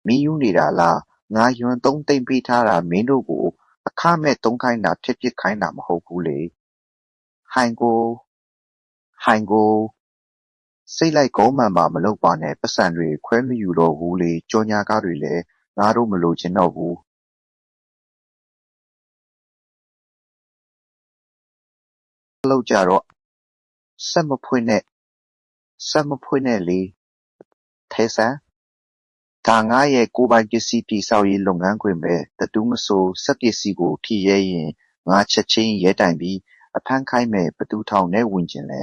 မီးယူနေတာလားငါယွန်းသုံးသိမ့်ပေးထားတာမင်းတို့ကိုအခမဲ့သုံးခိုင်းတာဖြစ်ဖြစ်ခိုင်းတာမဟုတ်ဘူးလေဟိုင်ကိုစိတ်လိုက်ကောမှန်ပါမလုပ်ပါနဲ့ပတ်စံတွေခွဲမယူတော့ဘူးလေကြော်ညာကားတွေလည်းငါတို့မလိုချင်တော့ဘူးလောက်ကြတော့ဆက်မဖွင့်နဲ့လေထဲဆန်းဒါငါရဲ့ကိုယ်ပိုင်ပစ္စည်းတိဆောက်ရေးလုပ်ငန်းခွင်ပဲတတူးမဆိုစက်ပစ္စည်းကိုထိရဲရင်ငါချက်ချင်းရဲတိုင်ပြီးအဖမ်းခိုင်းမယ်ဘသူထောင်နဲ့ဝင်ကျင်လဲ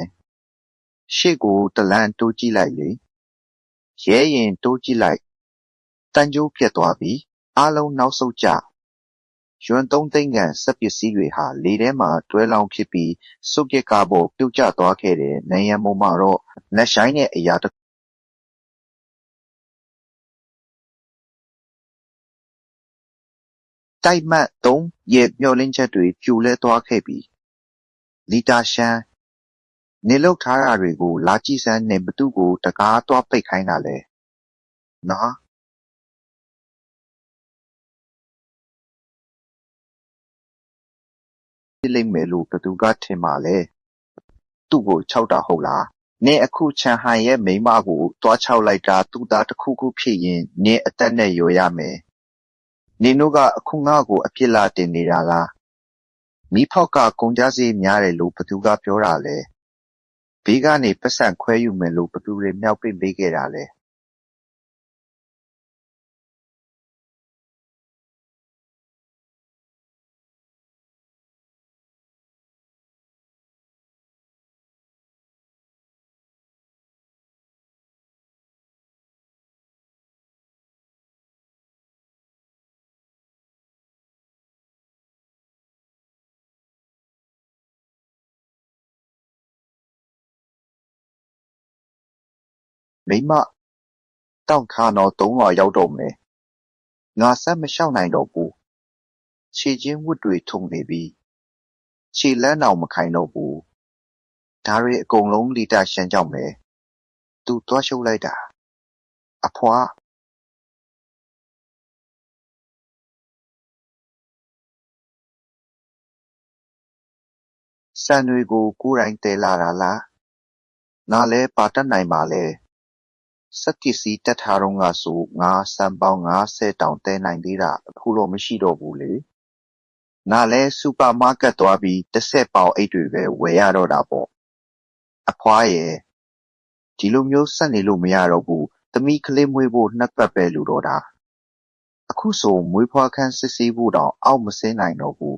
ရှေ့ကိုတလန့်တိုးကြည့်လိုက်လေရဲရင်တိုးကြည့်လိုက်တန်ကြိုးပြတ်သွားပြီအားလုံးနောက်ဆုတ်ကြယွန်း3သိန်းကန်စက်ပစ္စည်းတွေဟာလေထဲမှာတွဲလောင်းဖြစ်ပြီးစုပ်ပြက်ကားပေါ်ပြုတ်ကျသွားခဲ့တဲ့နယံမုံမှာတော့လက်ဆိုင်တဲ့အရာတိုက်မှတ်3ရဲ့မျောလင်းချက်တွေပြိုလဲသွားခဲ့ပြီလီတာရှမ်းနေလုတ်ထားတာတွေကိုလာကြည့်စမ်းနေဘသူကိုတကားသွားပိတ်ခိုင်းတာလဲနော်ပြလိမ့်မယ်လို့ဘသူကထင်ပါလဲသူ့ကိုခြောက်တာဟုတ်လားနင်အခုချန်ဟိုင်ရဲ့မိန်းမကိုတွားခြောက်လိုက်တာသူ့သားတစ်ခုခုဖြစ်ရင်နင်အသက်နဲ့ရောရမယ်နင်တို့ကအခုငါ့ကိုအပြစ်လာတင်နေတာလားမီးဖောက်ကကုန်ကြစည်များတယ်လို့ဘသူကပြောတာလဲဘေးကနေပတ်စံခွဲယူမယ်လို့ဘသူတွေမြောက်ပင့်ပေးခဲ့တာလဲမိန်းမတောင့်ခါတော့3လွာရောက်တော့မယ်ငါဆက်မလျှောက်နိုင်တော့ဘူးခြေချင်းဝတ်တွေထုံနေပြီခြေလန်းတောင်မခိုင်တော့ဘူးဒါတွေအကုန်လုံးလီတာရှမ်းကြောင့်ပဲသူသွားရှုပ်လိုက်တာအဖွားစံတွေကိုကိုယ်တိုင်တည်လာတာလားငါလဲပါတတ်နိုင်ပါလဲစက်ပစ္စည်းတက်ထားတော့ငါဆိုငါစံပေါင်း50တောင်တဲနိုင်သေးတာအခုတော့မရှိတော့ဘူးလေငါလဲစူပါမားကတ်သွားပြီးတစ်ဆက်ပေါင်အိတ်တွေပဲဝယ်ရတော့တာပေါ့အဖွားရဲ့ဒီလိုမျိုးဆက်နေလို့မရတော့ဘူးသမီးကလေးမွေးဖို့2ပတ်ပဲလိုတော့တာအခုဆိုမွေးဖွားခန်းစစ်ဆေးဖို့တောင်အောက်မဆင်းနိုင်တော့ဘူး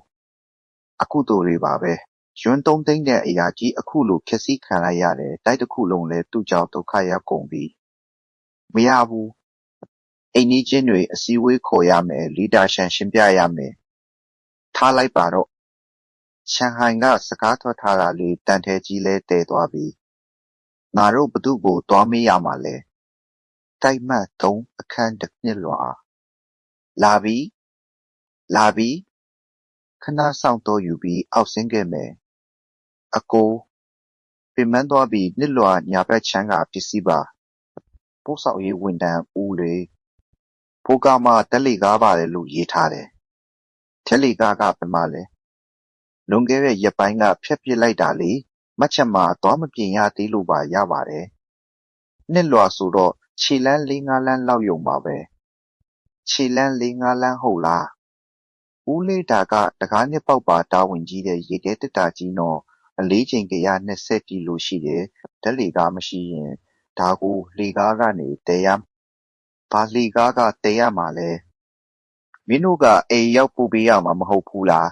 အခုတို့တွေပါပဲယွန်း3သိန်းတဲ့အရာကြီးအခုလိုခက်စီးခံလိုက်ရတယ်တိုက်တစ်ခုလုံးလဲသူ့ကြောင့်ဒုက္ခရောက်ကုန်ပြီမရဘူးအိမ်နီးချင်းတွေအစည်းအဝေးခေါ်ရမယ်လီဒါရှန်ရှင်းပြရမယ်ထားလိုက်ပါတော့ရှန်ဟိုင်ကစကားထွက်ထားတာလေးတန်ထဲကြီးလဲတည်သွားပြီငါတို့ဘသူ့ကိုသွားမေးရမှာလဲတိုက်မှတ်3အခန်းတစ်နှစ်လွာလာပြီခဏဆောင်တော့ယူပြီးအောက်ဆင်းခဲ့မယ်အကိုပင်မသွားပြီးနှစ်လွာညာဘက်ချမ်းကပစ္စည်းပါပို့ဆောင်ရေးဝန်ထမ်းဦးလေဖိုးကားမှာတက်လီကားပါတယ်လို့ရေးထားတယ်တက်လီကားကဘယ်မှာလဲလွန်ခဲ့တဲ့ရက်ပိုင်းကဖျက်ပစ်လိုက်တာလေမှတ်ချက်မှာသွားမပြင်ရသေးလို့ပါရပါတယ်နှစ်လွာဆိုတော့ခြေလန်း4-5လမ်းလောက်ယုံပါပဲခြေလန်း4-5လမ်းဟုတ်လားဦးလေးဒါကတကားနှစ်ပေါက်ပါတာဝန်ကြီးတဲ့ရေခဲတက်တာကြီးနော်အလေးချိန်120ကီလိုရှိတယ်ဓာတ်လေကားမရှိရင်ဒါကိုလေကားကနေတဲရဘာလေကားကတဲရမှာလဲမင်းတို့ကအိမ်ရောက်ပို့ပေးရမှာမဟုတ်ဘူးလား